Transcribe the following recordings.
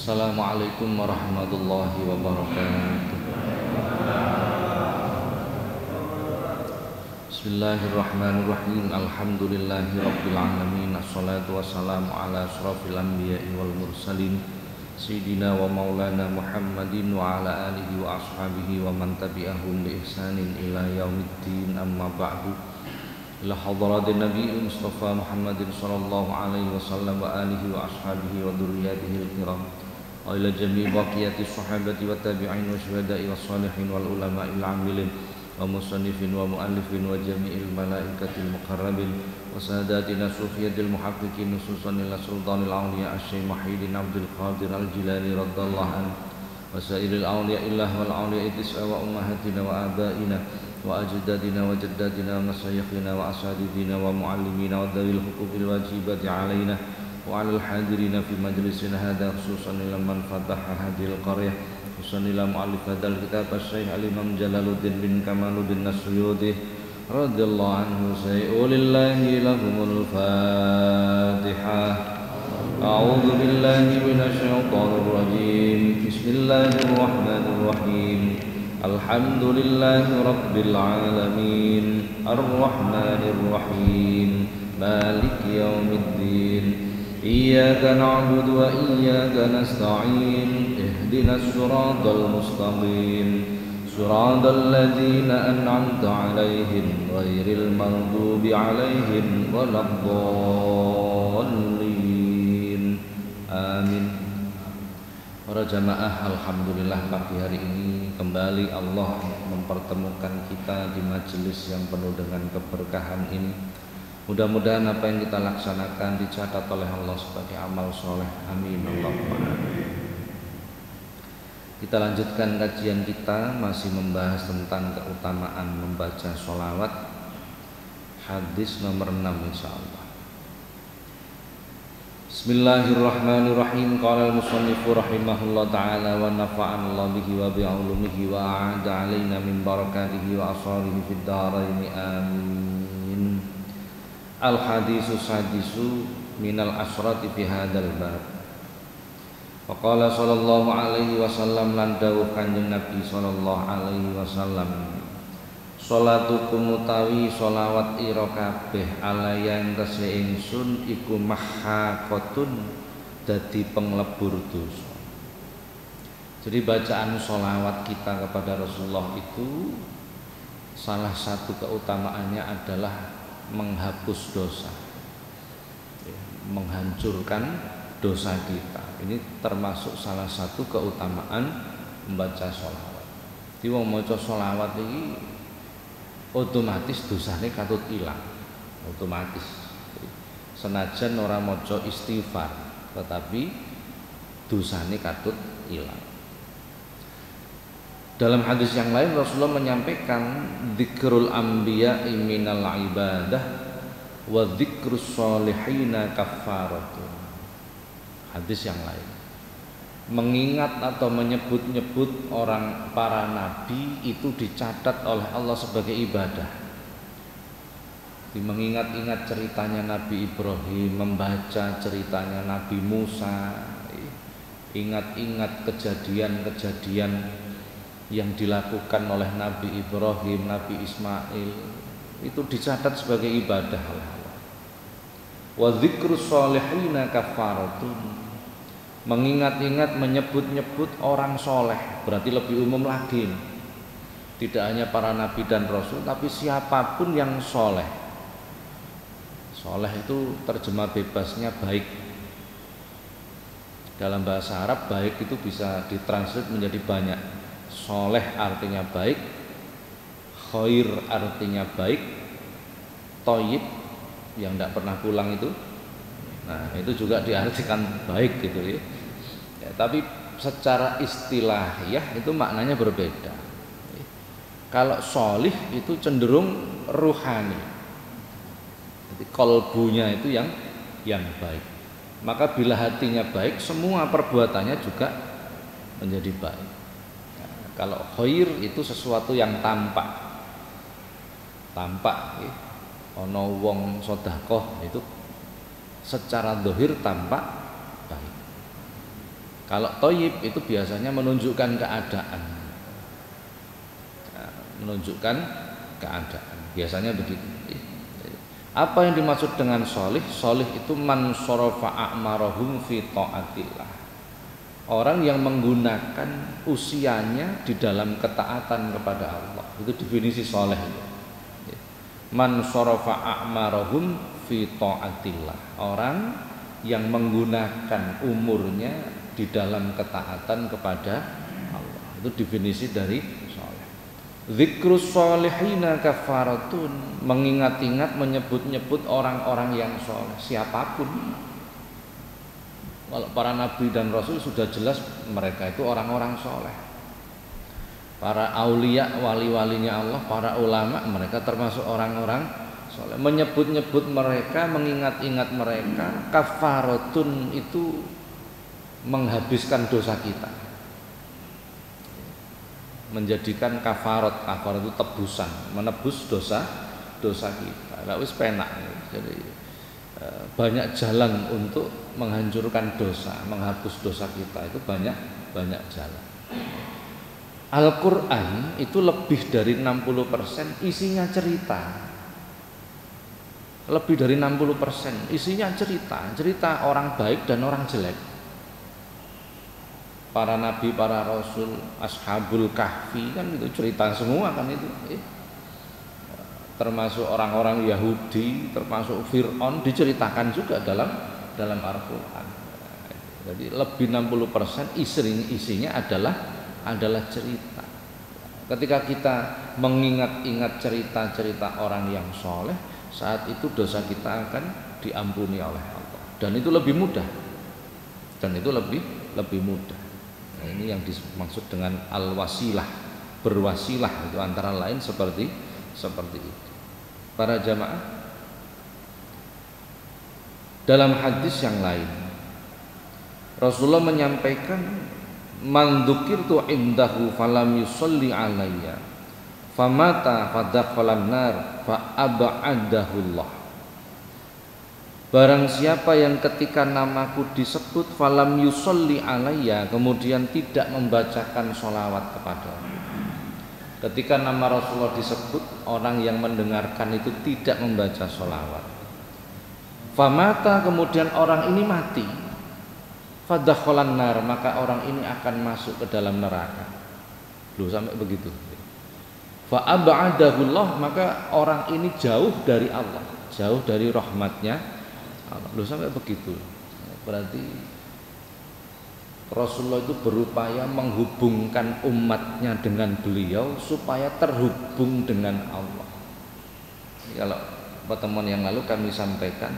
Assalamualaikum warahmatullahi wabarakatuh. Bismillahirrahmanirrahim. Alhamdulillahi rabbil alamin. Assalatu wassalamu ala asyrafil anbiya'i wal mursalin Sayyidina wa maulana Muhammadin wa ala alihi wa ashabihi wa man tabi'ahum bi ihsanin ila yaumiddin, amma ba'du. Ila hadratin Nabi Mustafa Muhammadin sallallahu alaihi wasallam wa alihi wa ashabihi wa dzurriyyatihi al-kiram, wa ila jami' baqiyati sahabati wa tabi'in wa syuhada'i wa salihin wal ulama'il 'amilin wa musannifin wa muallifin wa jami'il malaikatil muqarrabin wa sadatina sufiyatil muhaqqiqin khususan ila sultanil awliya asy-syaikh Muhyiddin Abdul Qadir Al-Jilani radhiyallahu anhu wa sairil awliya illah wal awliya tis'a wa ummahatina wa abaina wa ajdadina wa jaddatina wa masyayikhina wa asatidina wa muallimina wa dzawil huquqil wajibati alaina wa alal hadirina fi majlisina hadha khususan ila man fataha hadhil qaryah khususan ila muallif hadzal kitab asy-syaikh al-imam Jalaluddin bin Kamaluddin As-Suyuti radhiyallahu anhu. Lillahi lahumul fatihah. A'udzu billahi minasy syaithanir rajim. Bismillahirrahmanirrahim. Alhamdulillahi rabbil alamin, ar-rahmanir rahim, maliki yaumiddin. Iyyaka na'budu wa iyyaka nasta'in. Ihdinas siratal mustaqim, siratal ladzina an'amta 'alaihim ghairil maghdubi 'alaihim waladdallin. Amin. Para jamaah, alhamdulillah pagi hari ini kembali Allah mempertemukan kita di majelis yang penuh dengan keberkahan ini. Mudah-mudahan apa yang kita laksanakan dicatat oleh Allah sebagai amal soleh. Amin Allahumma. Kita lanjutkan kajian kita, masih membahas tentang keutamaan membaca sholawat. Hadis nomor 6 insyaallah. Bismillahirrahmanirrahim. Qala al-musannifu rahimahullah ta'ala wa nafa'ana Allah bihi wa bi'ulumihi wa a'ada alaina min barakatihi wa asrarihi fid dharain amin. Al-hadisu sadisu minal asrati fi hadzal bab. Wa qala sallallahu alaihi wasallam, lan dawuh Kanjeng Nabi sallallahu alaihi wasallam, sholatukum utawi sholawat ira kabeh alaya engkese ingsun iku mahaqatun, dadi penglebur dosa. Jadi bacaan sholawat kita kepada Rasulullah itu salah satu keutamaannya adalah menghapus dosa, menghancurkan dosa kita. Ini termasuk salah satu keutamaan membaca sholawat. Jadi wong maca sholawat iki otomatis dosane katut ilang, otomatis. Senajan ora maca istighfar, tetapi dosane katut ilang. Dalam hadis yang lain Rasulullah menyampaikan dzikrul anbiya'i minal ibadah wa dzikrus sholihina kaffaratun. Hadis yang lain mengingat atau menyebut-nyebut orang para nabi itu dicatat oleh Allah sebagai ibadah. Mengingat-ingat ceritanya Nabi Ibrahim, membaca ceritanya Nabi Musa, ingat-ingat kejadian-kejadian yang dilakukan oleh Nabi Ibrahim, Nabi Ismail, itu dicatat sebagai ibadah oleh Allah. Wa dzikrus sholihina kaffaratun. Mengingat-ingat, menyebut-nyebut orang soleh, berarti lebih umum lagi. Tidak hanya para nabi dan rasul, tapi siapapun yang soleh. Soleh itu terjemah bebasnya baik. Dalam bahasa Arab baik itu bisa ditranslate menjadi banyak. Soleh artinya baik, khair artinya baik, thayyib yang tidak pernah pulang itu, nah itu juga diartikan baik gitu ya. Tapi secara istilahiyah itu maknanya berbeda. Kalau sholih itu cenderung ruhani, jadi kolbunya itu yang baik. Maka bila hatinya baik, semua perbuatannya juga menjadi baik. Kalau khair itu sesuatu yang tampak, ono wong sedekah itu secara zahir tampak baik. Kalau thayyib itu biasanya menunjukkan keadaan. Nah, menunjukkan keadaan. Biasanya begitu. Apa yang dimaksud dengan solih? Solih itu man sarafa a'marahum fi ta'atillah. Orang yang menggunakan usianya di dalam ketaatan kepada Allah. Itu definisi soleh. Man sarafa a'marahum fi ta'atillah. Orang yang menggunakan umurnya di dalam ketaatan kepada Allah. Itu definisi dari soleh. Zikrus solihina kafaratun, mengingat-ingat, menyebut-nyebut orang-orang yang soleh, siapapun. Kalau para nabi dan rasul sudah jelas mereka itu orang-orang soleh. Para aulia, wali-walinya Allah, para ulama, mereka termasuk orang-orang soleh. Menyebut-nyebut mereka, mengingat-ingat mereka, kafaratun itu menghabiskan dosa kita, menjadikan kafarat itu tebusan, menebus dosa kita. Lah wis penak. Jadi banyak jalan untuk menghancurkan dosa, menghapus dosa kita, itu banyak jalan. Al-Qur'an itu lebih dari 60% isinya cerita. Lebih dari 60% isinya cerita orang baik dan orang jelek. Para nabi, para rasul, ashabul kahfi, kan itu cerita semua kan itu. Termasuk orang-orang Yahudi, termasuk Fir'aun diceritakan juga dalam Al-Qur'an. Jadi lebih 60% isinya adalah cerita. Ketika kita mengingat-ingat cerita-cerita orang yang soleh, saat itu dosa kita akan diampuni oleh Allah. Dan itu lebih mudah. Nah, ini yang dimaksud dengan al-wasilah, berwasilah, itu antara lain seperti itu. Para jamaah, dalam hadis yang lain Rasulullah menyampaikan, man dzukirtu indahu falam yusalli alayya famata fadakhalan nar fa ab'adahullah. Barang siapa yang ketika namaku disebut falam yusolli alayya, kemudian tidak membacakan sholawat kepadaku. Ketika nama Rasulullah disebut, orang yang mendengarkan itu tidak membaca sholawat, famata, kemudian orang ini mati, fadakhalan nar, maka orang ini akan masuk ke dalam neraka. Loh, sampai begitu. Fa ab'adahullah, maka orang ini jauh dari Allah, jauh dari rahmatnya Allah. Loh, sampai begitu. Berarti Rasulullah itu berupaya menghubungkan umatnya dengan beliau supaya terhubung dengan Allah. Kalau pertemuan yang lalu kami sampaikan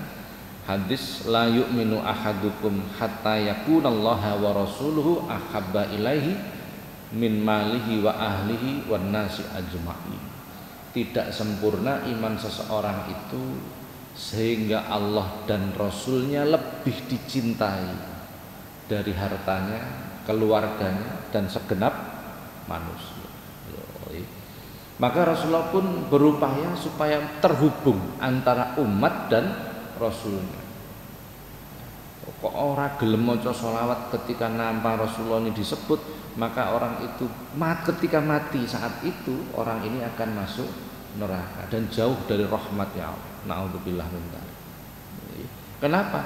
hadis la yu'minu ahadukum hatta yakunallaha wa rasuluhu ahabba ilaihi min malihi wa ahlihi wan nasi ajma'in. Tidak sempurna iman seseorang itu sehingga Allah dan Rasulnya lebih dicintai dari hartanya, keluarganya, dan segenap manusia. Maka Rasulullah pun berupaya supaya terhubung antara umat dan Rasulnya. Kok orang gelem maca sholawat ketika nama Rasulullah ini disebut, maka orang itu ketika mati saat itu orang ini akan masuk neraka dan jauh dari rahmatnya Allah. Na'udzubillah min dzalik. Kenapa?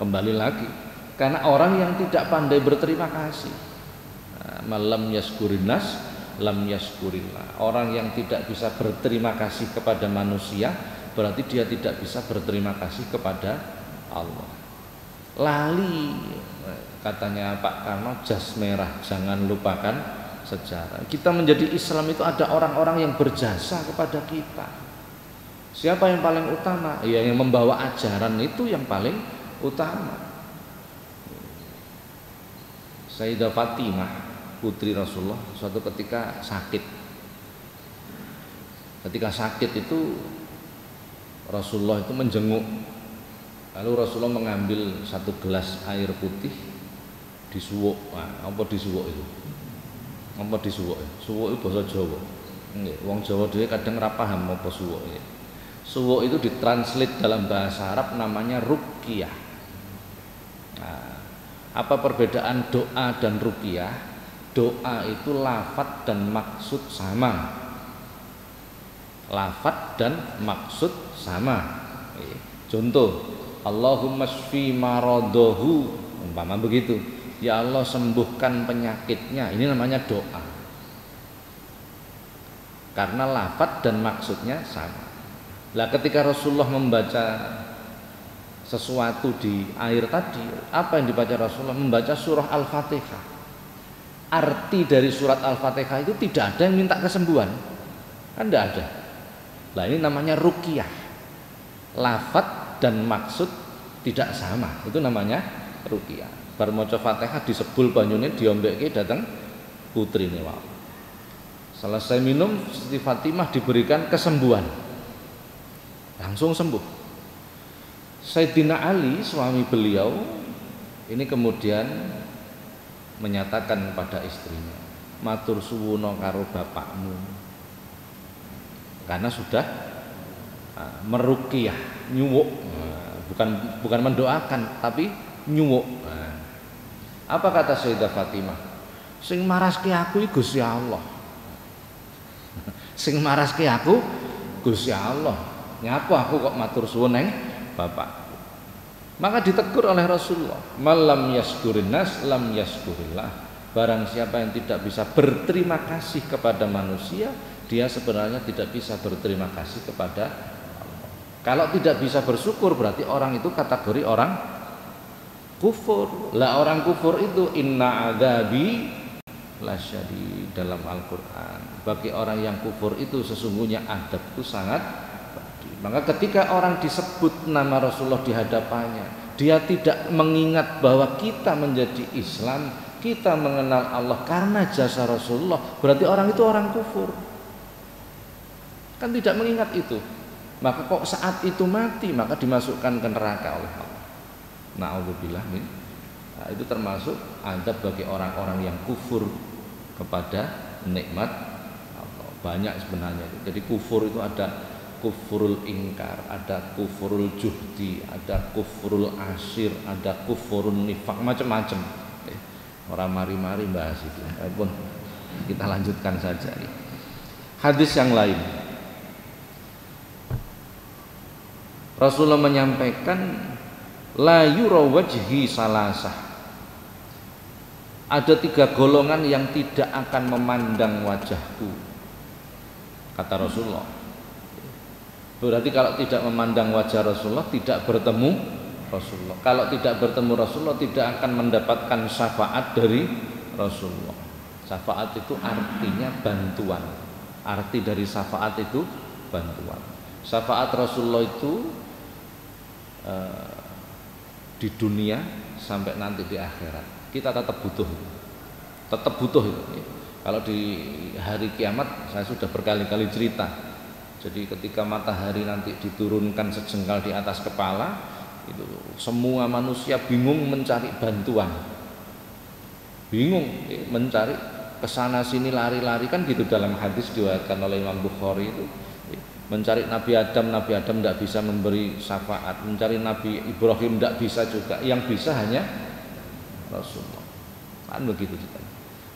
Kembali lagi, karena orang yang tidak pandai berterima kasih. Malam yaskurinas lam yaskurillah. Orang yang tidak bisa berterima kasih kepada manusia, berarti dia tidak bisa berterima kasih kepada Allah. Lali, katanya Pak Karno, jas merah, jangan lupakan sejarah. Kita menjadi Islam itu ada orang-orang yang berjasa kepada kita. Siapa yang paling utama? Ya, yang membawa ajaran itu yang paling utama. Sayyidah Fatimah, putri Rasulullah, suatu ketika sakit. Ketika sakit itu Rasulullah itu menjenguk. Lalu Rasulullah mengambil satu gelas air putih, disuwuk. Apa disuwuk itu? Apa disuwuk? Suwuk itu bahasa Jawa. Nggih, wong Jawa dhewe kadang ora paham apa suwuk iki. Suwuk itu ditranslate dalam bahasa Arab namanya ruqyah. Nah, Apa perbedaan doa dan ruqyah? Doa itu lafadz dan maksud sama. Lafadz dan maksud sama. Contoh, Allahumma shfi maradahu, umpama begitu. Ya Allah, sembuhkan penyakitnya. Ini namanya doa. Karena lafadz dan maksudnya sama. Lah ketika Rasulullah membaca sesuatu di air tadi, apa yang dibaca Rasulullah? Membaca surah Al-Fatihah. Arti dari surat Al-Fatihah itu tidak ada yang minta kesembuhan, kan tidak ada. Nah ini namanya ruqyah. Lafadz dan maksud tidak sama, itu namanya ruqyah. Bar maca Fatihah disebul banyune diombeke datang putrine wae. Selesai minum, Siti Fatimah diberikan kesembuhan, langsung sembuh. Sayyidina Ali, suami beliau, ini kemudian menyatakan kepada istrinya, matur suwuna karo bapakmu, karena sudah meruqyah, nyuwuk, bukan mendoakan tapi nyuwuk. Apa kata Sayyidah Fatimah? Sing maraske aku iku Gusti Allah. Sing maraske aku Gusti Allah. Nyapa aku kok matur suwun neng bapak. Maka ditegur oleh Rasulullah, malam yaskurin nas lam yaskurillah. Barang siapa yang tidak bisa berterima kasih kepada manusia, dia sebenarnya tidak bisa berterima kasih kepada Allah. Kalau tidak bisa bersyukur, berarti orang itu kategori orang kufur. Lah orang kufur itu inna adzabi lasyadid dalam Al-Quran. Bagi orang yang kufur itu sesungguhnya adabku sangat pedih. Maka ketika orang disebut nama Rasulullah di hadapannya, dia tidak mengingat bahwa kita menjadi Islam, kita mengenal Allah karena jasa Rasulullah, berarti orang itu orang kufur. Kan tidak mengingat itu. Maka kok saat itu mati, maka dimasukkan ke neraka oleh Allah. Na'udzubillah min. Nah, itu termasuk adab bagi orang-orang yang kufur kepada nikmat Allah. Banyak sebenarnya. Jadi kufur itu ada kufurul ingkar, ada kufurul juhdi, ada kufurul asyir, ada kufurul nifak, macam-macam. Orang mari-mari bahas itu. Pun kita lanjutkan saja. Hadis yang lain, Rasulullah menyampaikan la yura wajhi salasah. Ada 3 golongan yang tidak akan memandang wajahku, kata Rasulullah. Berarti kalau tidak memandang wajah Rasulullah, tidak bertemu Rasulullah. Kalau tidak bertemu Rasulullah, tidak akan mendapatkan syafaat dari Rasulullah. Syafaat itu artinya bantuan. Arti dari syafaat itu bantuan. Syafaat Rasulullah itu di dunia sampai nanti di akhirat kita tetap butuh itu. Kalau di hari kiamat saya sudah berkali-kali cerita. Jadi ketika matahari nanti diturunkan sejengkal di atas kepala, itu semua manusia bingung mencari bantuan, bingung mencari kesana sini, lari-lari kan gitu. Dalam hadis diriwayatkan oleh Imam Bukhari itu, mencari Nabi Adam tidak bisa memberi syafaat, mencari Nabi Ibrahim tidak bisa juga, yang bisa hanya Rasulullah. Kan begitu juga.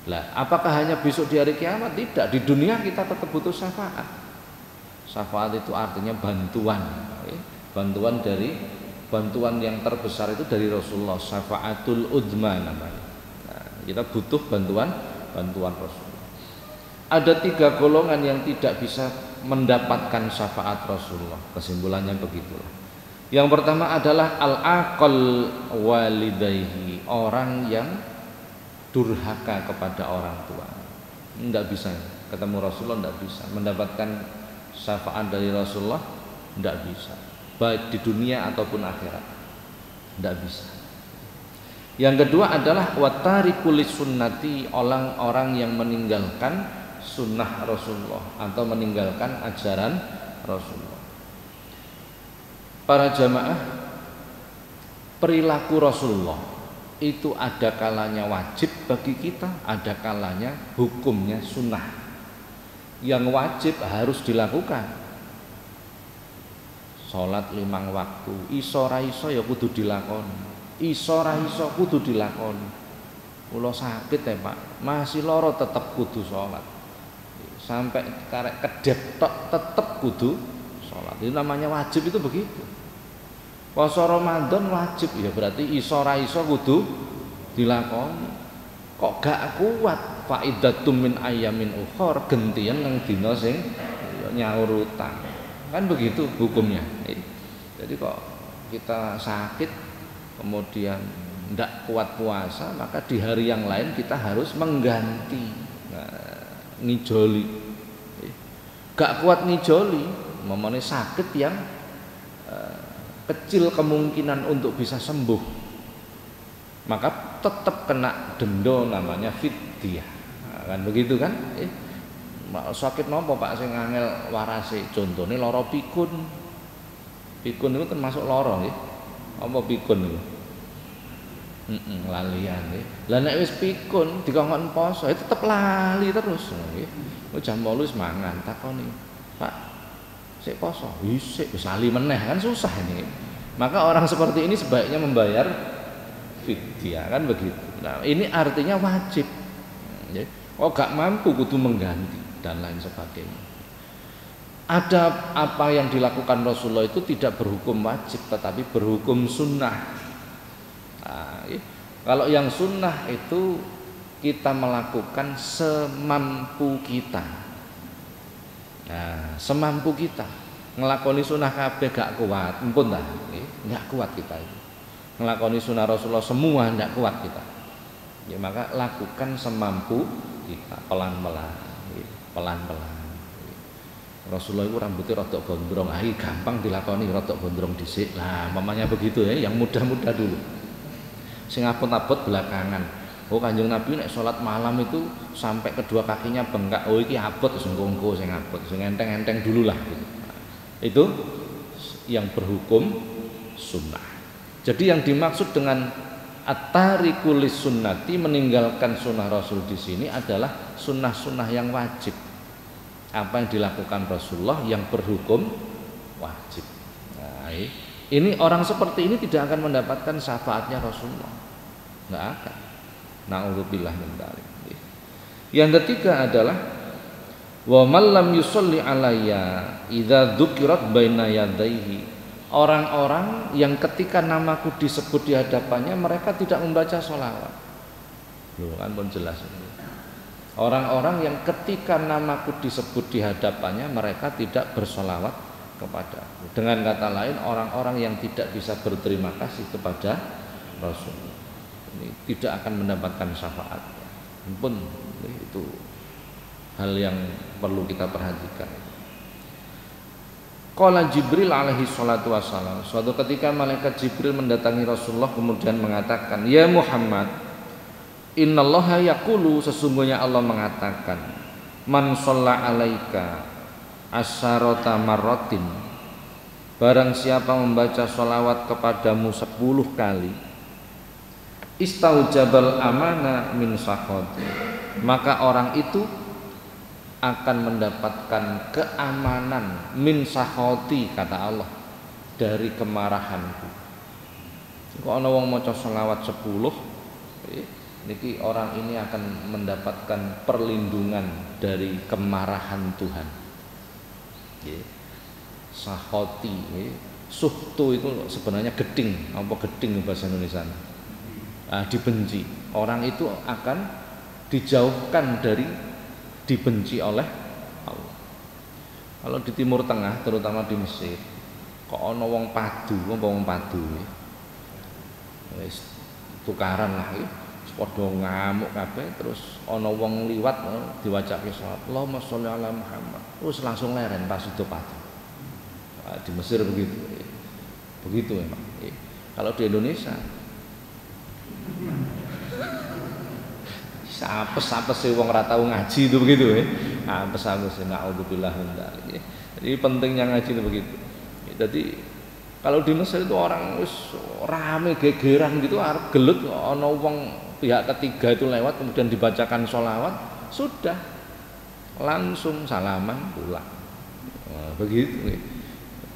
Lah, apakah hanya besok di hari kiamat? Tidak, di dunia kita tetap butuh syafaat. Syafaat itu artinya bantuan. Bantuan yang terbesar itu dari Rasulullah, syafaatul udma namanya. Nah, kita butuh bantuan Rasulullah. Ada 3 golongan yang tidak bisa mendapatkan syafaat Rasulullah. Kesimpulannya begitulah. Yang pertama adalah al-aqal walidayhi, orang yang durhaka kepada orang tua. Tidak bisa ketemu Rasulullah, tidak bisa mendapatkan syafaat dari Rasulullah, tidak bisa, baik di dunia ataupun akhirat, tidak bisa. Yang kedua adalah watarikul sunnati, orang-orang yang meninggalkan sunnah Rasulullah atau meninggalkan ajaran Rasulullah. Para jamaah, perilaku Rasulullah itu ada kalanya wajib bagi kita, ada kalanya hukumnya sunnah. Yang wajib harus dilakukan, sholat 5 waktu, iso ra iso ya kudu dilakoni. Iso ra iso kudu dilakoni. Kula sakit ya Pak, masih loro tetep kudu sholat. Sampai karek kedep tok tetep kudu sholat. Itu namanya wajib, itu begitu. Puasa Ramadan wajib, ya berarti iso ra iso kudu dilakoni. Kok gak kuat, faidatum min ayamin ukhor, gentian nang dina sing nyaur utang. Kan begitu hukumnya. Jadi kok kita sakit kemudian ndak kuat puasa, maka di hari yang lain kita harus mengganti. Ngijoli. Gak kuat ngijoli, memane sakit yang kecil kemungkinan untuk bisa sembuh, maka tetap kena denda namanya fidyah. Kan begitu kan? Sakit nopo Pak sing angel warase? Contone lara pikun. Pikun itu termasuk lara nggih. Apa pikun niku? Lalian nggih. Lah nek wis pikun dikongkon poso, tetep lali terus nggih. Jam 8 wis mangan, takoni, "Pak, sik poso?" Wis lali meneh, kan susah ini. Maka orang seperti ini sebaiknya membayar fidyah, kan begitu. Nah, ini artinya wajib. Oh gak mampu kudu mengganti dan lain sebagainya. Ada apa yang dilakukan Rasulullah itu tidak berhukum wajib, tetapi berhukum sunnah. Nah, kalau yang sunnah itu kita melakukan semampu kita. Nah, semampu kita. Ngelakoni sunnah kabeh gak kuat, mumpun ta? Enggak kuat kita itu. Ngelakoni sunnah Rasulullah semua enggak kuat kita. Ya maka lakukan semampu kita, pelan-pelan. Pelan-pelan. Rasulullah itu rambutnya rodok gondrong, gampang dilakoni rodok gondrong dhisik. Lah, mamanya begitu ya, yang mudah-mudah dulu. Sing abot-abot belakangan. Oh Kanjeng Nabi nek salat malam itu sampai kedua kakinya bengkak. Oh iki abot sing kongko sing abot, sing enteng-enteng dulu lah gitu. Nah, itu yang berhukum sunnah. Jadi yang dimaksud dengan at-tariku lis-sunnati, meninggalkan sunnah Rasul di sini adalah sunnah-sunnah yang wajib. Apa yang dilakukan Rasulullah yang berhukum wajib. Nah, ini orang seperti ini tidak akan mendapatkan syafaatnya Rasulullah. Enggak akan. Na'udzubillah min dzalik. Yang ketiga adalah wa man lam yusolli alayya idza dzukirat baina yadayhi. Orang-orang yang ketika namaku disebut di hadapannya mereka tidak membaca sholawat. Loh, kan pun jelas ini. Orang-orang yang ketika namaku disebut di hadapannya mereka tidak bersolawat kepadaku. Dengan kata lain, orang-orang yang tidak bisa berterima kasih kepada Rasul ini tidak akan mendapatkan syafaat. Pun itu hal yang perlu kita perhatikan. Qala Jibril alaihi salatu wassalam, suatu ketika malaikat Jibril mendatangi Rasulullah kemudian mengatakan, "Ya Muhammad, innallaha yaqulu, sesungguhnya Allah mengatakan, man shalla alaika asyarata marratin, barang siapa membaca sholawat kepadamu 10 kali, istaujabal amana min sakhati, maka orang itu akan mendapatkan keamanan min sakhati, kata Allah, dari kemarahanku." Kok ana wong maca sholawat 10, niki orang ini akan mendapatkan perlindungan dari kemarahan Tuhan. Sakhati, suhtu itu sebenarnya geding, apa geding bahasa Indonesia? Dibenci. Orang itu akan dijauhkan dari dibenci oleh Allah. Kalau di Timur Tengah, terutama di Mesir, kok ana wong padu, wis tukaran lah iki, padha ngamuk kabeh, terus ana wong liwat diwacake salat, Allahumma sholli ala Muhammad, terus langsung leren pas itu padu. Di Mesir begitu. Begitu memang. Kalau di Indonesia apes-apes sih wong ora tau ngaji itu begitu ya. Apes-apes, naudzubillah min dzalik. Jadi pentingnya ngaji itu begitu. Jadi kalau di Mesir itu orang wis rame gegeran gitu, arep gelut ana wong pihak ketiga itu lewat kemudian dibacakan sholawat, sudah langsung salaman pulang. Begitu.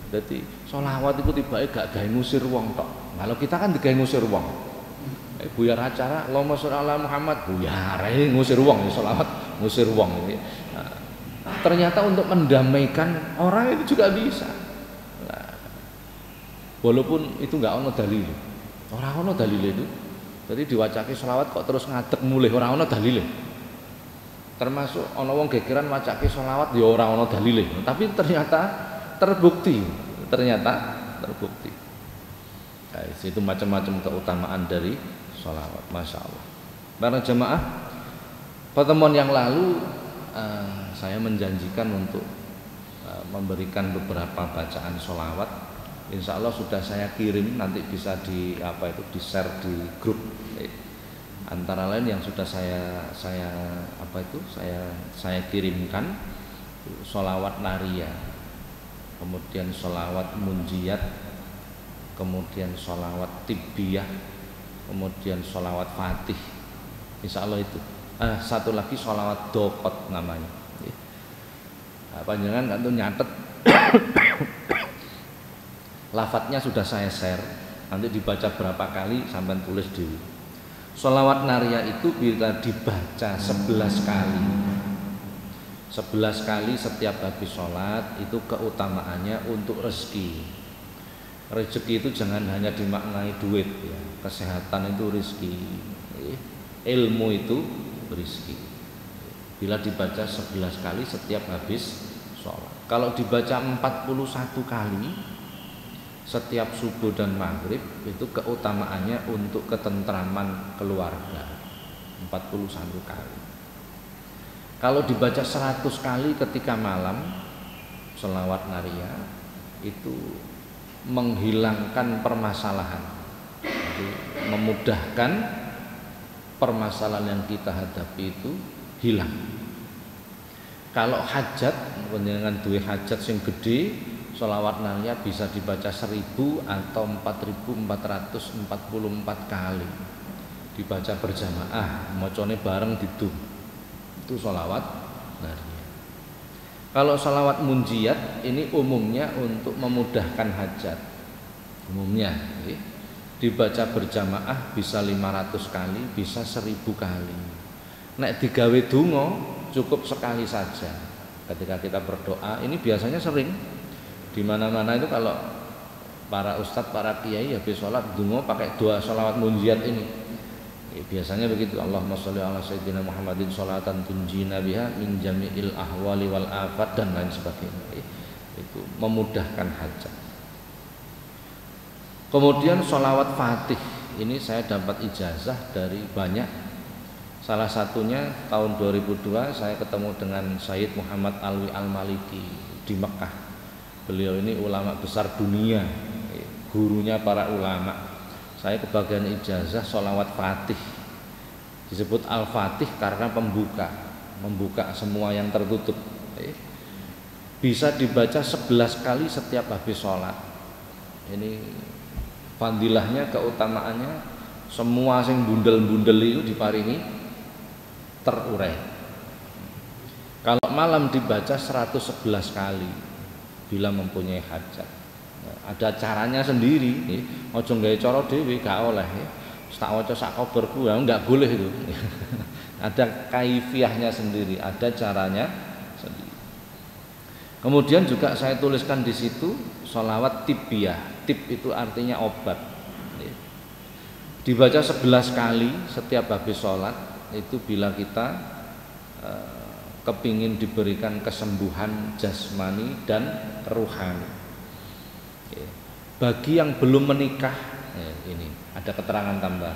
Jadi sholawat itu tibake gak gawe ngusir wong tok. Kalau kita kan digawe ngusir wong. Buyar acara Allahumma sholli ala Muhammad, buyar ngusir wong, selawat ngusir wong. Nah, ternyata untuk mendamaikan orang itu juga bisa. Nah, walaupun itu nggak ono dalil, orang ono dalil itu. Jadi diwacake selawat kok terus ngadeg mulih, orang ono dalil. Termasuk ono wong gegeran wacake selawat ya orang ono dalil. Tapi ternyata terbukti. Nah, itu macam-macam keutamaan dari sholawat, masya Allah. Para jemaah, pertemuan yang lalu saya menjanjikan untuk memberikan beberapa bacaan sholawat. Insya Allah sudah saya kirim, nanti bisa di share di grup. Antara lain yang sudah saya kirimkan, sholawat naria, kemudian sholawat munjiat, kemudian sholawat tibbiyah, kemudian sholawat fatih, insya Allah itu. Satu lagi sholawat dokot namanya. Panjangan kan tuh nyatet. Lafadznya sudah saya share, nanti dibaca berapa kali sampai tulis dulu. Sholawat naria itu bila dibaca 11 kali. 11 kali setiap habis sholat itu keutamaannya untuk rezeki. Rezeki itu jangan hanya dimaknai duit ya. Kesehatan itu rezeki, ilmu itu rezeki. Bila dibaca 11 kali setiap habis sholat. Kalau dibaca 41 kali setiap subuh dan maghrib itu keutamaannya untuk ketentraman keluarga. 41 kali. Kalau dibaca 100 kali ketika malam sholawat naria itu menghilangkan permasalahan, jadi memudahkan permasalahan yang kita hadapi itu hilang. Kalau hajat, dengan duwe hajat sing gede, sholawat naria bisa dibaca 1000 atau 4444 kali, dibaca berjamaah, macane bareng didum, itu sholawat naria. Kalau sholawat munjiat ini umumnya untuk memudahkan hajat, umumnya dibaca berjamaah bisa 500 kali, bisa 1000 kali. Nek digawe donga cukup sekali saja. Ketika kita berdoa, ini biasanya sering di mana-mana itu kalau para ustadz, para kiai habis sholat donga pakai doa sholawat munjiat ini. Biasanya begitu, Allahumma sholli ala sayyidina Muhammadin sholatan tunjina biha min jami'il ahwali wal afat dan lain sebagainya. Itu memudahkan hajat. Kemudian sholawat fatih ini saya dapat ijazah dari banyak. Salah satunya tahun 2002 saya ketemu dengan Sayyid Muhammad Alwi Al-Maliki di Mekah. Beliau ini ulama besar dunia, gurunya para ulama. Saya kebagian ijazah sholawat fatih. Disebut al-fatih karena membuka semua yang tertutup. Bisa dibaca 11 kali setiap habis sholat. Ini fadilahnya, keutamaannya, semua sing bundel-bundel itu diparingi terurai. Kalau malam dibaca 111 kali bila mempunyai hajat. Ada caranya sendiri, ojo gawe cara dhewe gak oleh. Tak waca sak koberku ya enggak boleh itu. Ada kaifiahnya sendiri, ada caranya sendiri. Kemudian juga saya tuliskan di situ sholawat tibbiyah. Tib itu artinya obat. Dibaca 11 kali setiap habis sholat itu bila kita kepingin diberikan kesembuhan jasmani dan ruhani. Bagi yang belum menikah, ini ada keterangan tambah.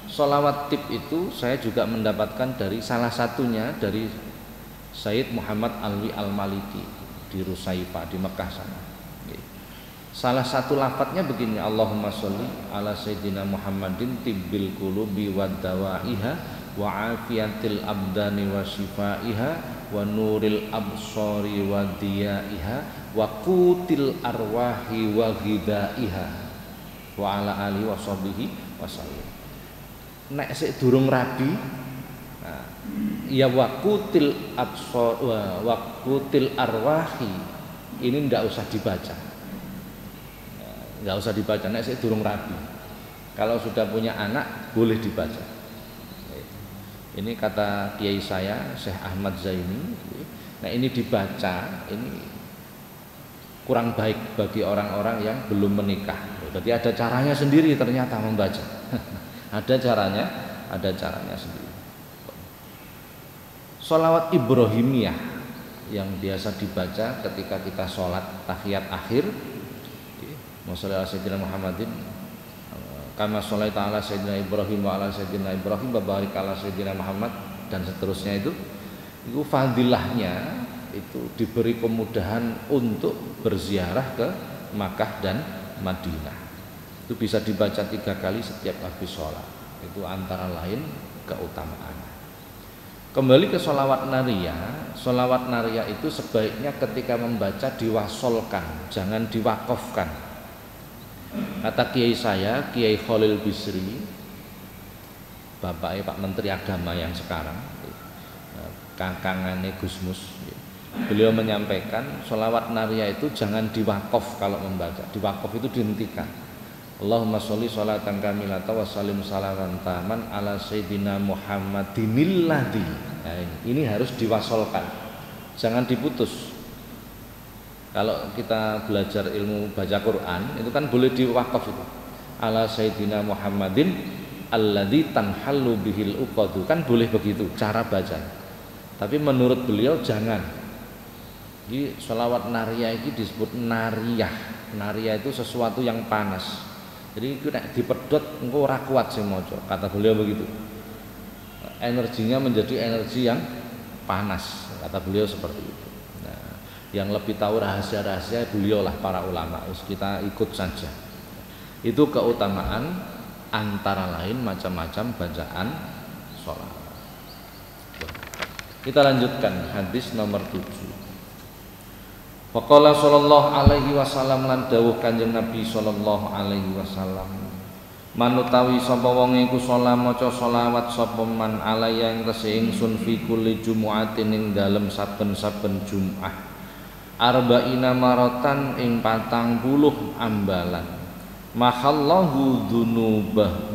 Sholawat tib itu saya juga mendapatkan dari salah satunya dari Sayyid Muhammad Alwi Al-Maliki di Rusaifa di Mekah sana. Salah satu lafadznya begini, Allahumma sholli ala sayyidina Muhammadin tibbil qulubi wa dawaiha wa afiyatil abdani wa shifaiha wa nuril absari wa diyaiha wa qutil arwahi wa ghidaiha wa ala alihi wa sahbihi wasallam. Nek sik durung rabi, ya wa qutil absar wa qutil arwahi ini ndak usah dibaca. Nggak usah dibaca, nek sik durung rabi. Kalau sudah punya anak boleh dibaca. Ini kata kiai saya Syekh Ahmad Zaini. Nah ini dibaca, ini kurang baik bagi orang-orang yang belum menikah. Jadi ada caranya sendiri ternyata membaca. Ada caranya sendiri. Sholawat Ibrahimiyah yang biasa dibaca ketika kita sholat tahiyat akhir. Wassallallahu ala sayyidina Muhammadin kama sholaita ala sayyidina Ibrahim wa ala sayyidina Ibrahim wa barik ala sayyidina Muhammad dan seterusnya itu fadilahnya itu diberi kemudahan untuk berziarah ke Makkah dan Madinah. Itu bisa dibaca 3 kali setiap habis sholat. Itu antara lain keutamaan. Kembali ke sholawat nariyah. Sholawat nariyah itu sebaiknya ketika membaca diwasolkan, jangan diwakofkan. Kata kiai saya, Kiai Khalil Bisri, bapaknya Pak Menteri Agama yang sekarang, kakangane Gusmus, beliau menyampaikan sholawat nariyah itu jangan diwakof kalau membaca. Diwakof itu dihentikan. Allahumma sholli sholatan kamilatan wa sallim salaman taman ala sayyidina Muhammadinil ladzi. Nah, ini harus diwasolkan, jangan diputus. Kalau kita belajar ilmu baca Quran itu kan boleh diwakaf itu. Ala sayyidina Muhammadin alladzi tanhallu bihil uqadu, kan boleh begitu cara baca. Tapi menurut beliau jangan. Jadi sholawat nariyah ini disebut nariyah. Nariyah itu sesuatu yang panas. Jadi itu nek dipedhot engko ora kuat sing maca, kata beliau begitu. Energinya menjadi energi yang panas, kata beliau seperti itu. Nah, yang lebih tahu rahasia-rahasia beliau lah para ulama. Kita ikut saja. Itu keutamaan antara lain macam-macam bacaan sholat. Kita lanjutkan hadis nomor 7. Faqala sallallahu alaihi wasallam lan dawuh Kanjeng Nabi sallallahu alaihi wasallam, manutawi sapa wong iku salat maca selawat sapa man alaya ing tesih ingsun fi kulli jumu'atin ing dalem saben-saben Jumat arba'ina maratan ing 40 ambalan mahallahu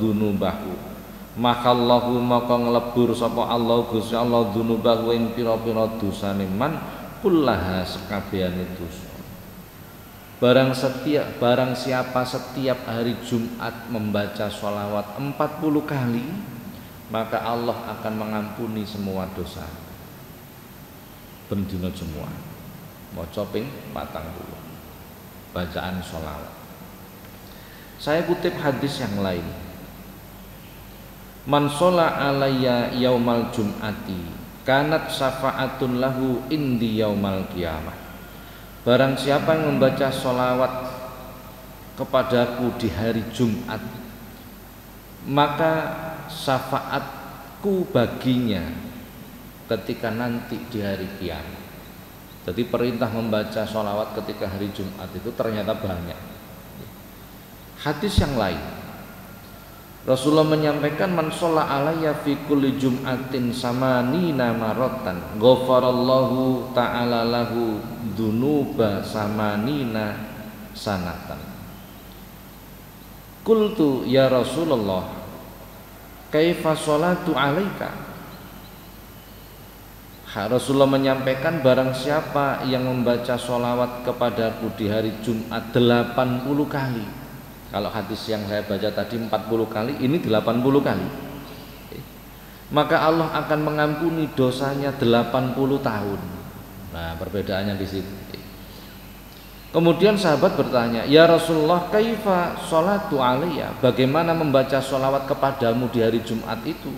dunubahu mahallahu maka nglebur sapa Allah Gusti Allah dunubahu ing pira-pira dosane man kullaha sekabehane dosa. Barang siapa setiap hari Jumat membaca sholawat 40 kali, maka Allah akan mengampuni semua dosa. Bendina Jumat maca ping 40 bacaan sholawat. Saya kutip hadis yang lain. Man sholla alayya yaumal jum'ati kanat syafa'atun lahu indi yaumal qiyamah. Barang siapa yang membaca sholawat kepadaku di hari Jumat, maka syafaatku baginya ketika nanti di hari kiamat. Jadi perintah membaca sholawat ketika hari Jumat itu ternyata banyak. Hadis yang lain, Rasulullah menyampaikan man sholla alayya fi kulli jum'atin samanina maratan ghafarallahu ta'ala lahu dunuba samanina sanatan. Qultu ya Rasulullah kaifa sholatu alaika. Rasulullah menyampaikan barang siapa yang membaca sholawat kepadaku di hari Jumat 80 kali. Kalau hadis yang saya baca tadi 40 kali, ini 80 kali. Maka Allah akan mengampuni dosanya 80 tahun. Nah, perbedaannya di situ. Kemudian sahabat bertanya, "Ya Rasulullah, kaifa sholatu alayya?" Bagaimana membaca sholawat kepadamu di hari Jumat itu?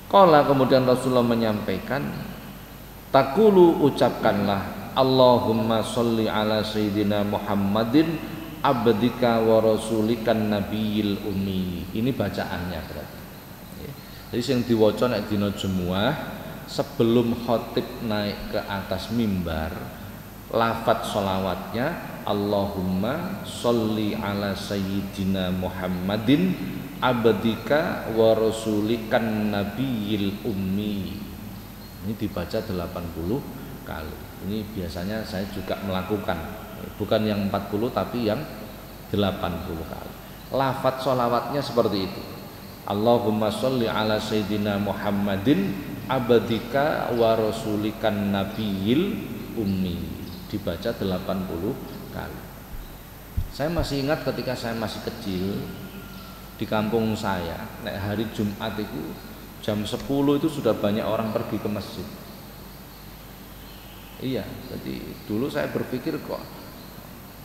Qala, kemudian Rasulullah menyampaikan, "Taqulu, ucapkanlah, Allahumma sholli ala sayyidina Muhammadin abdika wa rasulikan nabiyil ummi." Ini bacaannya berarti. Jadi yang diwaca nek dina Jumat sebelum khotib naik ke atas mimbar, lafadz sholawatnya Allahumma sholli ala sayyidina Muhammadin abdika wa rasulikan nabiyil ummi. Ini dibaca 80 kali. Ini biasanya saya juga melakukan. Bukan yang 40 tapi yang 80 kali. lafadz sholawatnya seperti itu. Allahumma sholli ala sayyidina Muhammadin abadika wa rasulikan nabiyil ummi, dibaca 80 kali. Saya masih ingat ketika saya masih kecil di kampung saya, nek hari Jumat itu jam 10 itu sudah banyak orang pergi ke masjid. Iya, jadi dulu saya berpikir kok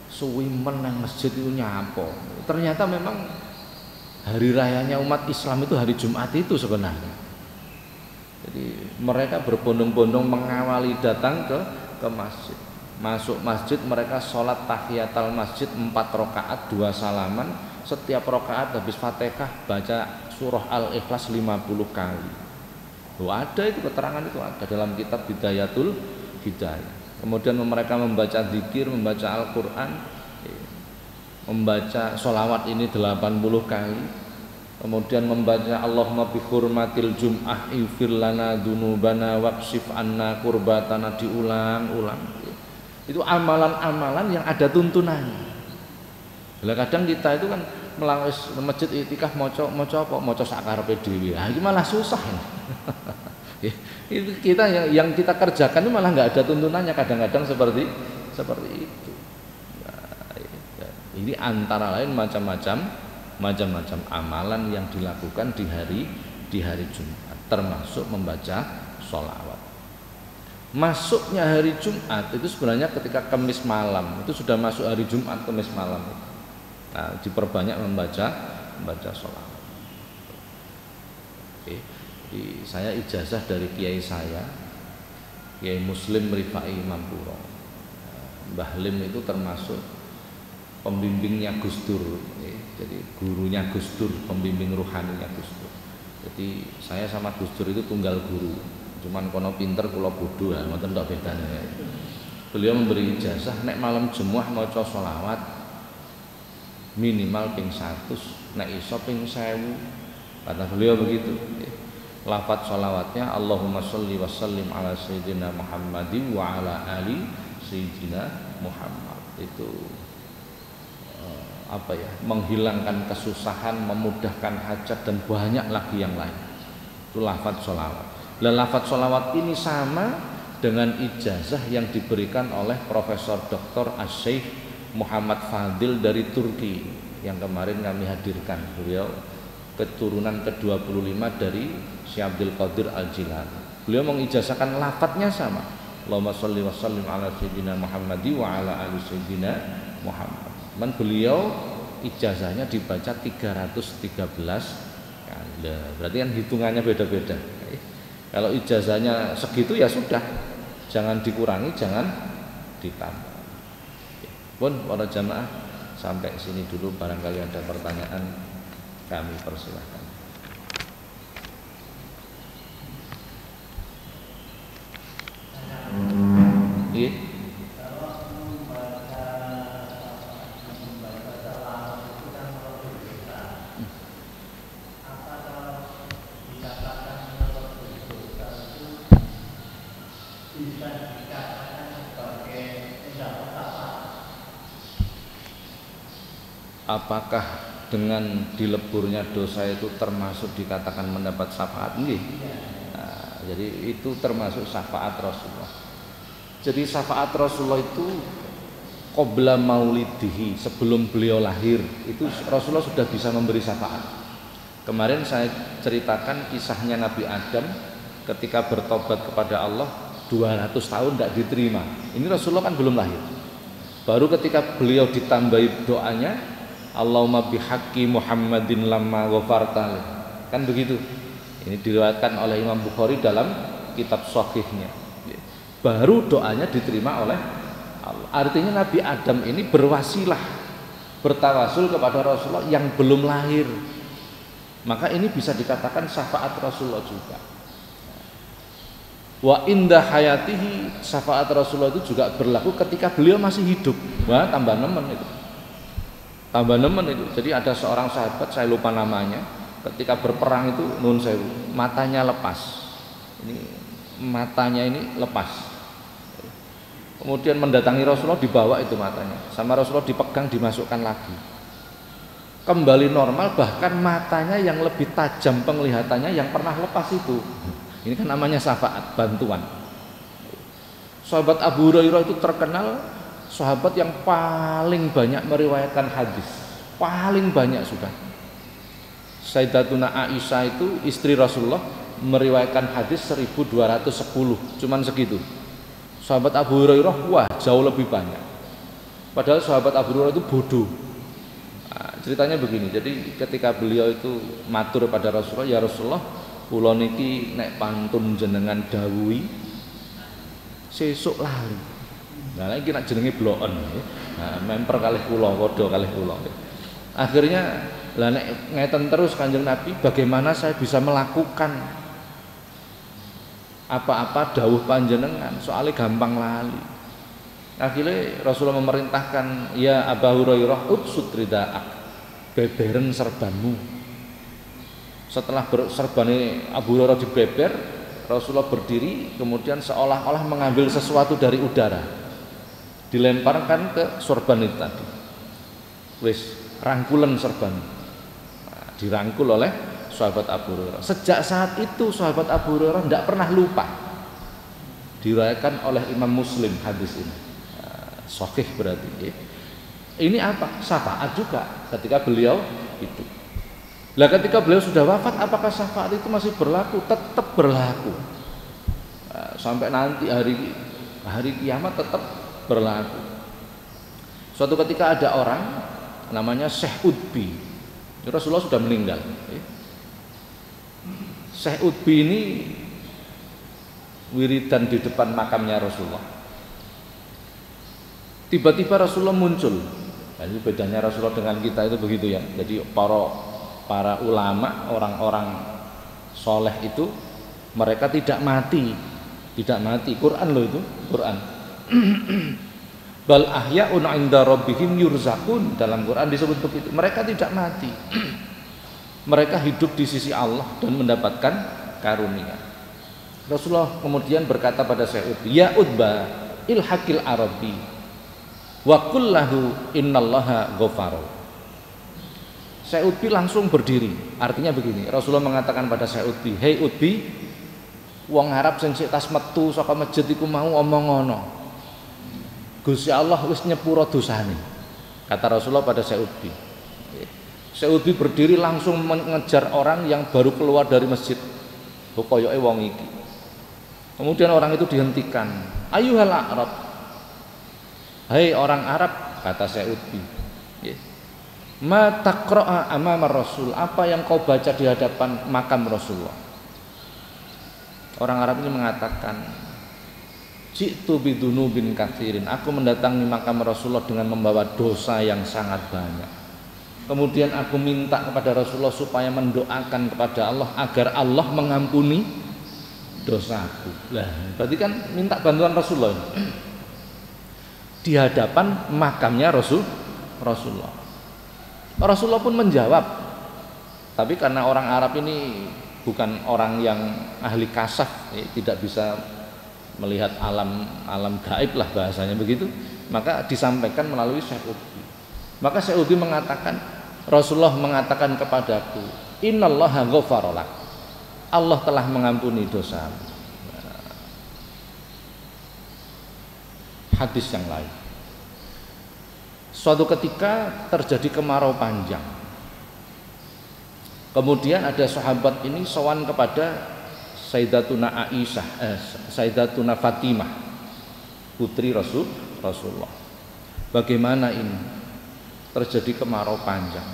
suwi menang masjid itu nyapo. Ternyata memang hari rayanya umat Islam itu hari Jumat itu sebenarnya. Jadi mereka berbondong-bondong mengawali datang ke masjid. Masuk masjid mereka sholat tahiyatul masjid 4 rakaat 2 salaman. Setiap rakaat habis Fatihah baca surah Al-Ikhlas 50 kali. Loh, ada itu keterangan itu ada dalam kitab Bidayatul Hidayah. Kemudian mereka membaca zikir, membaca Al-Quran, membaca sholawat ini 80 kali. Kemudian membaca Allahumma bi hurmatil jum'ah ighfir lana dzunubana waqsif anna kurbatana, diulang-ulang. Itu amalan-amalan yang ada tuntunannya. Lah kadang kita itu kan melangis masjid itikaf maca apa? Maca sakarepe dhewe. Ah iki malah susah. Itu kita yang kita kerjakan itu malah nggak ada tuntunannya, kadang-kadang seperti itu. Nah, ini antara lain macam-macam amalan yang dilakukan di hari Jumat, termasuk membaca sholawat. Masuknya hari Jumat itu sebenarnya ketika Kamis malam, itu sudah masuk hari Jumat, Kamis malam. Nah, diperbanyak membaca sholawat. Oke. Jadi saya ijazah dari kiai saya, Kiai Muslim Rifai Mampuro. Mbah Lim itu termasuk pembimbingnya Gus Dur, jadi gurunya Gus Dur, pembimbing ruhaninya Gus Dur. Jadi saya sama Gus Dur itu tunggal guru, cuman kono pinter kula bodoh ya, ngoten tok bedane. Beliau memberi ijazah nek malam Jumat maca sholawat minimal ping 100, nek iso ping 1000. Kata beliau begitu. Lafadz sholawatnya Allahumma sholli wa sallim ala sayyidina Muhammadin wa ala ali sayyidina Muhammad. Itu menghilangkan kesusahan, memudahkan hajat dan banyak lagi yang lain. Itu lafadz sholawat. Dan lafadz sholawat ini sama dengan ijazah yang diberikan oleh Profesor Dr. Asy-Syaikh Muhammad Fadil dari Turki yang kemarin kami hadirkan. Beliau keturunan ke-25 dari Syekh Abdul Qadir Al-Jilani. Beliau mengijazahkan lafadznya sama. Allahumma sholli wa sallim ala sayyidina Muhammadi wa ala ali sayyidina Muhammad. Dan beliau ijazahnya dibaca 313 kali. Berarti kan hitungannya beda-beda. Kalau ijazahnya segitu ya sudah, jangan dikurangi, jangan ditambah. Pun para jamaah, sampai sini dulu, barangkali ada pertanyaan kami persilahkan. Iya. Apakah dengan dileburnya dosa itu termasuk dikatakan mendapat syafaat? Nggih. Nah, jadi itu termasuk syafaat Rasulullah. Jadi syafaat Rasulullah itu qabla maulidihi, sebelum beliau lahir itu Rasulullah sudah bisa memberi syafaat. Kemarin saya ceritakan kisahnya Nabi Adam ketika bertobat kepada Allah 200 tahun tidak diterima. Ini Rasulullah kan belum lahir. Baru ketika beliau ditambahi doanya Allahumma bihaqqi Muhammadin lamma ghafarta, kan begitu. Ini diriwayatkan oleh Imam Bukhari dalam kitab Shahihnya. Baru doanya diterima oleh Allah. Artinya Nabi Adam ini berwasilah, bertawasul kepada Rasulullah yang belum lahir. Maka ini bisa dikatakan syafaat Rasulullah juga. Wa inda hayatihi, syafaat Rasulullah itu juga berlaku ketika beliau masih hidup. Wah, tambah nemen itu. Tambah nemen itu. Jadi ada seorang sahabat, saya lupa namanya, ketika berperang itu nun sewu, matanya lepas. Ini matanya ini lepas. Kemudian mendatangi Rasulullah, dibawa itu matanya. Sama Rasulullah dipegang, dimasukkan lagi. kembali normal, bahkan matanya yang lebih tajam penglihatannya yang pernah lepas itu. Ini kan namanya syafaat, bantuan. Sahabat Abu Hurairah itu terkenal sahabat yang paling banyak meriwayatkan hadis, paling banyak sudah. Sayyidatuna Aisyah itu istri Rasulullah meriwayatkan hadis 1210, cuman segitu. Sahabat Abu Hurairah wah jauh lebih banyak. Padahal sahabat Abu Hurairah itu bodoh. Nah, ceritanya begini, jadi ketika beliau itu matur pada Rasulullah, ya Rasulullah, kula niki nek pantun jenengan dawuhi sesuk lali. Nah, iki nek jenenge bloken. Nah, memper kalih kula, padha kalih kula. Akhirnya lah nek ngeten terus Kanjeng Nabi, bagaimana saya bisa melakukan apa-apa dawuh panjenengan, soalnya gampang lali. Akhirnya Rasulullah memerintahkan, ya Abu Hurairah utsud rida'ak, beberen serbanmu. Setelah serbane Abu Hurairah dibeber, Rasulullah berdiri, kemudian seolah-olah mengambil sesuatu dari udara, dilemparkan ke sorban itu tadi. Wis rangkulan serban, nah, dirangkul oleh sahabat Abu Hurairah. Sejak saat itu sahabat Abu Hurairah tidak pernah lupa. Diriwayatkan oleh Imam Muslim hadis ini, sahih berarti. Ini apa? Syafaat juga ketika beliau itu. Lah ketika beliau sudah wafat, apakah syafaat itu masih berlaku? Tetap berlaku. Nah, sampai nanti hari kiamat tetap berlaku. Suatu ketika ada orang namanya Syekh Utbi. Rasulullah sudah meninggal. Syekh Utbi ini wiridan di depan makamnya Rasulullah. Tiba-tiba Rasulullah muncul. Nah, ini bedanya Rasulullah dengan kita itu begitu ya. Jadi para ulama, orang-orang soleh itu mereka tidak mati. Quran loh itu, Quran. Bal ahya'un 'inda rabbihim yurzaqun, dalam Quran disebut begitu. Mereka tidak mati. Mereka hidup di sisi Allah dan mendapatkan karunia. Rasulullah kemudian berkata pada Syekh Utbi, ya Utbah ilhaqil arabi wa qul lahu innallaha ghafaru. Syekh Utbi langsung berdiri. Artinya begini, Rasulullah mengatakan pada Syekh Utbi, hei Utbi, wong Arab sing sik tas metu saka masjid iku mau omong ngono, Gusti Allah wis nyepuro dosane, kata Rasulullah pada Syekh Utbi. Syekh Utbi berdiri langsung mengejar orang yang baru keluar dari masjid. Koyoke wong iki. Kemudian orang itu dihentikan. Ayuhal Arab, hei orang Arab, kata Syekh Utbi. Ma taqra'a amama Rasul, apa yang kau baca di hadapan makam Rasulullah? Orang Arab ini mengatakan, ji'tu bidunubin katsirin, aku mendatangi makam Rasulullah dengan membawa dosa yang sangat banyak. Kemudian aku minta kepada Rasulullah supaya mendoakan kepada Allah agar Allah mengampuni dosaku. Lah, berarti kan minta bantuan Rasulullah di hadapan makamnya Rasulullah. Rasulullah pun menjawab, tapi karena orang Arab ini bukan orang yang ahli kasaf, tidak bisa melihat alam gaib lah bahasanya begitu, maka disampaikan melalui Syekh Utbi. Maka Syekh Utbi mengatakan, Rasulullah mengatakan kepadaku, innallaha ghafara lak, Allah telah mengampuni dosamu. Hadis yang lain, suatu ketika terjadi kemarau panjang. Kemudian ada sahabat ini sowan kepada Sayyidatuna Aisyah, Sayyidatuna Fatimah, putri Rasulullah. Bagaimana ini? Terjadi kemarau panjang.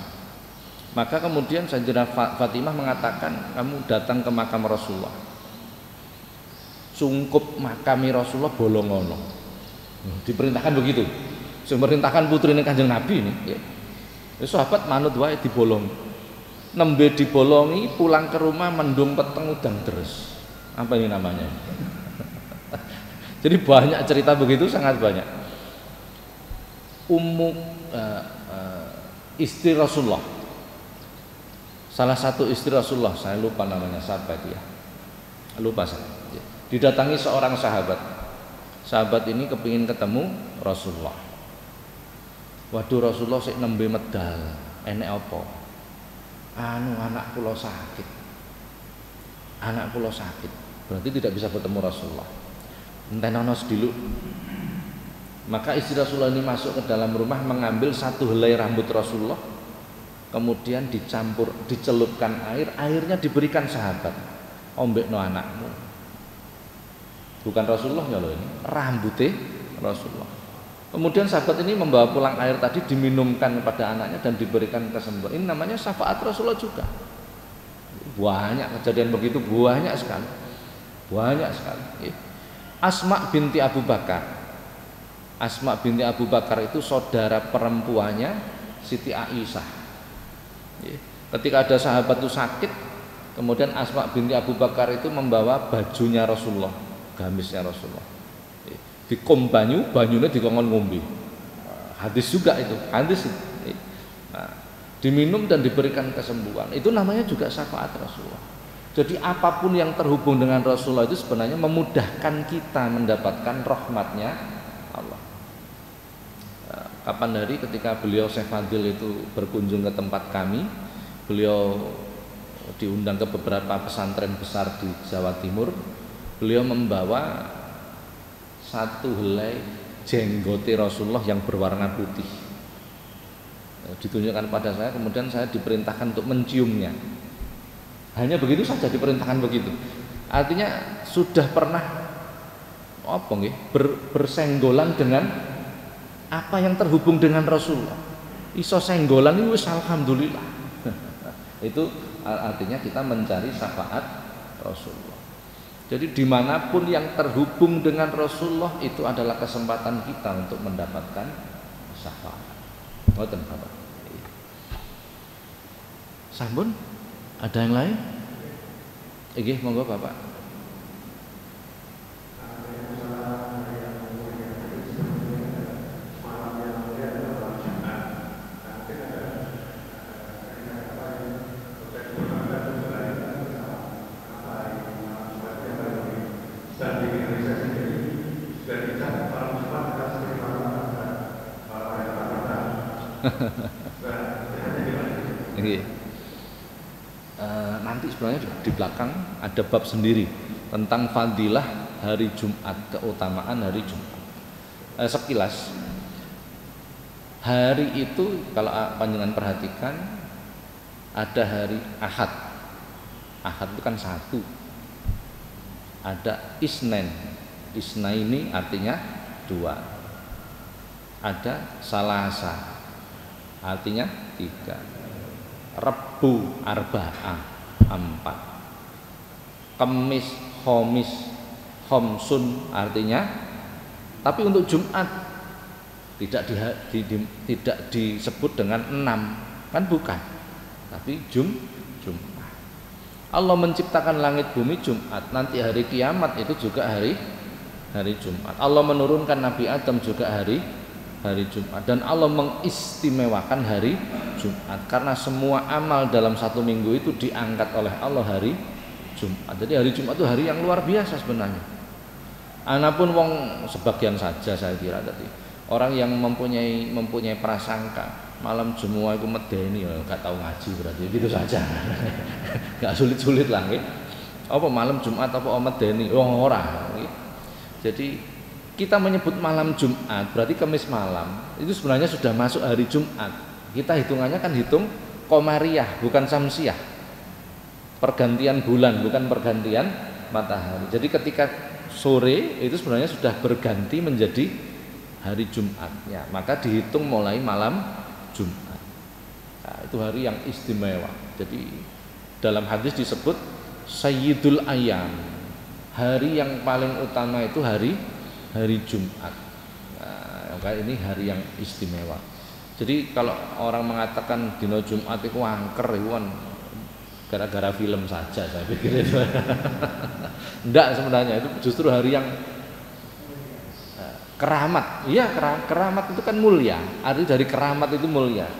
Maka kemudian Sayyidatuna Fatimah mengatakan, kamu datang ke makam Rasulullah. Sungkup makami Rasulullah bolongono. Diperintahkan begitu. Memerintahkan putri ini Kanjeng Nabi ini, ya. Sahabat manut wae dibolong. Nembe dibolongi, pulang ke rumah mendung peteng udang deres. Apa ini namanya? Jadi banyak cerita begitu, sangat banyak. Istri Rasulullah, salah satu istri Rasulullah, saya lupa namanya siapa dia, lupa saya. Didatangi seorang sahabat. Sahabat ini kepingin ketemu Rasulullah. Waduh, Rasulullah sik nembe medal. enek apa? Anu anak kula sakit. Anak kula sakit. Berarti tidak bisa bertemu Rasulullah. Entenono sediluk. Maka istri Rasulullah ini masuk ke dalam rumah mengambil satu helai rambut Rasulullah, kemudian dicampur, dicelupkan air, airnya diberikan sahabat. Ombekno anakmu. Bukan Rasulullah ya loh ini, rambutnya Rasulullah. Kemudian sahabat ini membawa pulang air tadi, diminumkan kepada anaknya dan diberikan kesembuhan. Ini namanya syafaat Rasulullah juga. Banyak kejadian begitu, banyak sekali. Banyak sekali. Asma binti Abu Bakar. Asma binti Abu Bakar itu saudara perempuannya Siti Aisyah. Ketika ada sahabat itu sakit, kemudian Asma binti Abu Bakar itu membawa bajunya Rasulullah, gamisnya Rasulullah. Dikom banyu, banyunya dikongkon ngombe. Hadis juga itu, hadis itu. Nah, diminum dan diberikan kesembuhan. Itu namanya juga syafaat Rasulullah. Jadi apapun yang terhubung dengan Rasulullah itu sebenarnya memudahkan kita mendapatkan rahmatnya Allah. Kapan hari ketika beliau Syekh Fadil itu berkunjung ke tempat kami, beliau diundang ke beberapa pesantren besar di Jawa Timur. Beliau membawa satu helai jenggote Rasulullah yang berwarna putih. Ditunjukkan pada saya, kemudian saya diperintahkan untuk menciumnya. Hanya begitu saja, diperintahkan begitu. Artinya sudah pernah apa nggih, bersenggolan dengan apa yang terhubung dengan Rasulullah. Iso senggolan itu wis alhamdulillah. Itu artinya kita mencari syafaat Rasulullah. Jadi dimanapun yang terhubung dengan Rasulullah itu adalah kesempatan kita untuk mendapatkan syafaat. Ngoten Bapak. Sampun? Ada yang lain? Nggih, monggo Bapak. Nanti sebenarnya di belakang ada bab sendiri tentang fadilah hari Jumat, keutamaan hari Jumat. Sekilas hari itu kalau panjenengan perhatikan ada hari Ahad. Ahad itu kan satu. Ada Isnen. Isnaini artinya dua. Ada Salasa artinya tiga. Rebu arba'ah empat. Kemis khomis khomsun artinya, tapi untuk Jumat tidak disebut dengan 6, kan bukan, tapi Jumat. Allah menciptakan langit bumi Jumat, nanti hari kiamat itu juga hari Jumat. Allah menurunkan Nabi Adam juga hari Jumat, dan Allah mengistimewakan hari Jumat karena semua amal dalam satu minggu itu diangkat oleh Allah hari Jumat. Jadi hari Jumat itu hari yang luar biasa sebenarnya. Anapun wong sebagian saja saya kira tadi orang yang mempunyai prasangka malam Jumat itu medeni ya gak tahu ngaji, berarti gitu saja. Gak sulit-sulit lah nggih. Apa malam Jumat apa medeni wong ora nggih. Jadi kita menyebut malam Jumat berarti Kamis malam itu sebenarnya sudah masuk hari Jumat. Kita hitungannya kan hitung komariah bukan samsiah, pergantian bulan bukan pergantian matahari. Jadi ketika sore itu sebenarnya sudah berganti menjadi hari Jumatnya, maka dihitung mulai malam Jumat. Nah, itu hari yang istimewa. Jadi dalam hadis disebut Sayyidul Ayyam, hari yang paling utama itu hari Jumat. Nah, ini hari yang istimewa. Jadi kalau orang mengatakan dino Jumat itu angker itu kan gara-gara film saja saya pikir itu. Enggak, sebenarnya itu justru hari yang keramat. Iya, keramat itu kan mulia. Arti dari keramat itu mulia.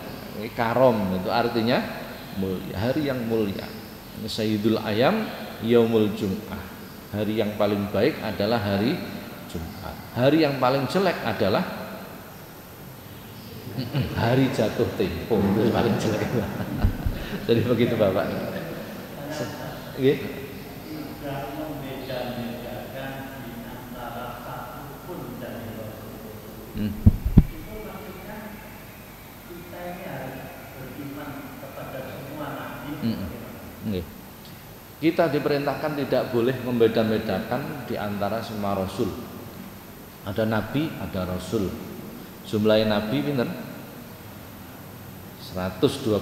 Karom itu artinya mulia, hari yang mulia. Sayyidul Ayyam Yaumul Jum'ah. Hari yang paling baik adalah hari Jumat. Hari yang paling jelek adalah Hari jatuh tempo itu paling jelek. Jadi begitu Bapak. Nggih. Nggih. Kita diperintahkan tidak boleh membeda-bedakan di antara semua rasul. Ada nabi, ada rasul. Jumlah nabi pinten? 124.000.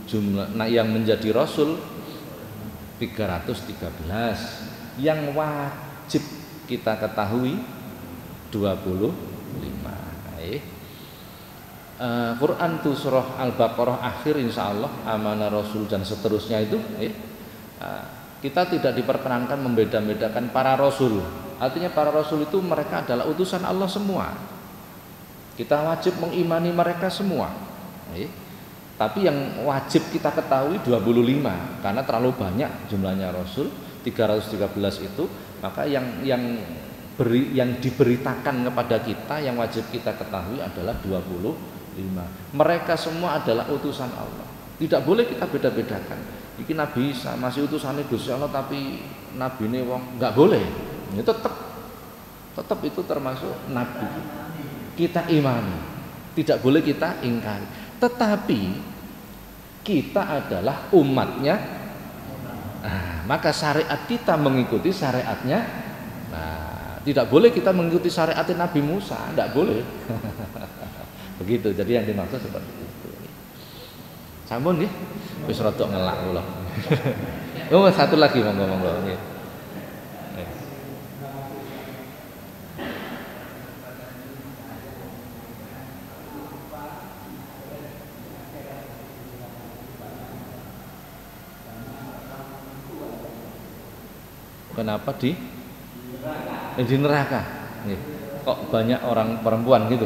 Jumlah yang menjadi rasul 313. Yang wajib kita ketahui 25. Quran tuh surah Al-Baqarah akhir insyaallah amanah rasul dan seterusnya itu kita tidak diperkenankan membeda-bedakan para rasul. Artinya para rasul itu mereka adalah utusan Allah semua. Kita wajib mengimani mereka semua. Tapi yang wajib kita ketahui 25 karena terlalu banyak jumlahnya rasul 313 itu, maka yang diberitakan kepada kita yang wajib kita ketahui adalah 25. Mereka semua adalah utusan Allah. Tidak boleh kita beda-bedakan. Iki Nabi Isa masih utusannya Gusti Allah tapi nabine wong enggak boleh. Ini tetap itu termasuk nabi. Kita imani. Tidak boleh kita ingkari. Tetapi kita adalah umatnya. Maka syariat kita mengikuti syariatnya. Tidak boleh kita mengikuti syariat Nabi Musa, tidak boleh. Begitu, jadi yang dimaksud seperti itu. Sampun nggih? Wis rada ngelak kula. Oh, satu lagi monggo nggih. Kenapa di neraka? Kok banyak orang perempuan gitu?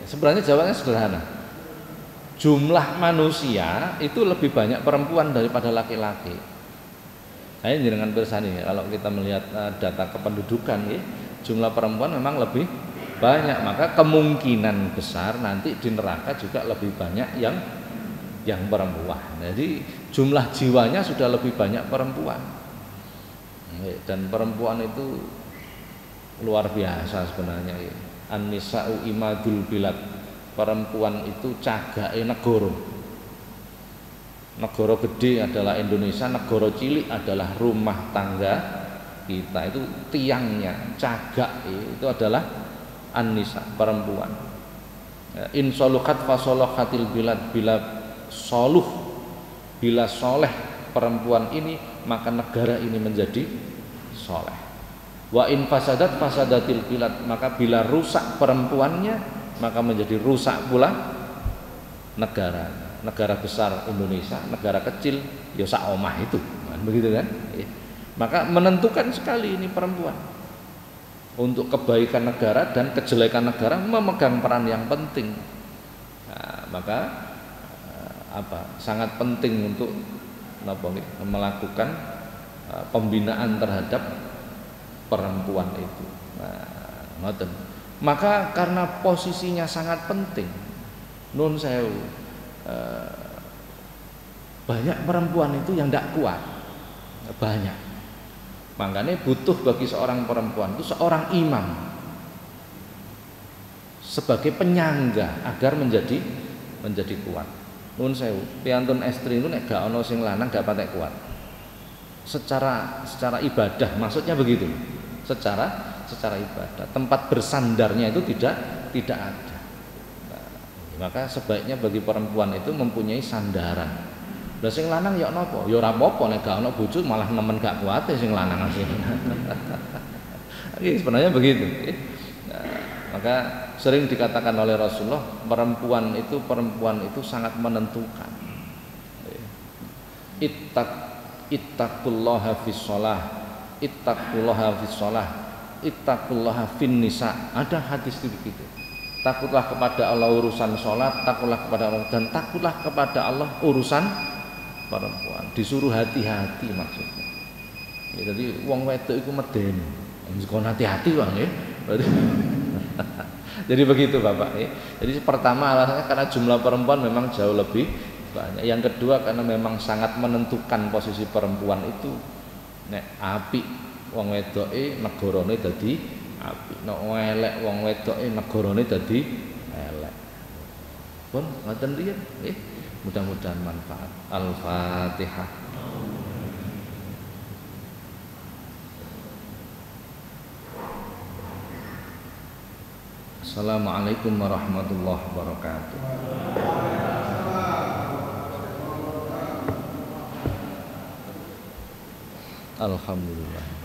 Sebenarnya jawabannya sederhana. Jumlah manusia itu lebih banyak perempuan daripada laki-laki. Nah, ini dengan bersani kalau kita melihat data kependudukan, jumlah perempuan memang lebih banyak. Maka kemungkinan besar nanti di neraka juga lebih banyak yang perempuan. Jadi jumlah jiwanya sudah lebih banyak perempuan. Dan perempuan itu luar biasa sebenarnya. An-nisa'u imadul bilad. Perempuan itu cagake negara. Negara gede adalah Indonesia, negara cilik adalah rumah tangga kita. Itu tiangnya, cagak itu adalah an-nisa, perempuan. In soluhat fasoluhatil bilad. Bila soluh, bila soleh perempuan ini, maka negara ini menjadi soleh. Wa in fasadat fasadatil bilad, maka bila rusak perempuannya maka menjadi rusak pula negara. Negara besar Indonesia, negara kecil ya sak omah itu, begitu kan? Maka menentukan sekali ini perempuan untuk kebaikan negara dan kejelekan negara memegang peran yang penting. Maka sangat penting untuk melakukan pembinaan terhadap perempuan itu. Maka karena posisinya sangat penting, nun sewu, banyak perempuan itu yang tidak kuat, banyak. Makanya butuh bagi seorang perempuan itu seorang imam sebagai penyangga agar menjadi kuat. Nun sewu, piantun estri itu nek gak ono sing lanang gak patek kuat. Secara ibadah maksudnya begitu. Secara ibadah tempat bersandarnya itu tidak ada. Maka sebaiknya bagi perempuan itu mempunyai sandaran. Lah sing lanang ya napa? Ya ora apa-apa nek gak ono bojo malah nemen gak kuate sing lanang asline. Sebenarnya begitu. Maka sering dikatakan oleh Rasulullah perempuan itu sangat menentukan. Ittaqullaha fis shalah, ittaqullaha fis shalah, ittaqullaha fin nisa. Ada hadis itu begitu. Takutlah kepada Allah urusan sholat, takutlah kepada Allah dan takutlah kepada Allah urusan perempuan. Disuruh hati-hati maksudnya. Ya, jadi wong wedok iku medeni. Mesti kon hati-hati Bang nggih. Berarti Jadi begitu Bapak ya. Jadi pertama alasannya karena jumlah perempuan memang jauh lebih banyak. Yang kedua karena memang sangat menentukan posisi perempuan itu. Nek apik wong wedoke negarane dadi apik. Nek elek wong wedoke negarane dadi elek. Pun ngoten riyen nggih. Mudah-mudahan manfaat. Al-Fatihah. Assalamualaikum warahmatullahi wabarakatuh. Alhamdulillah.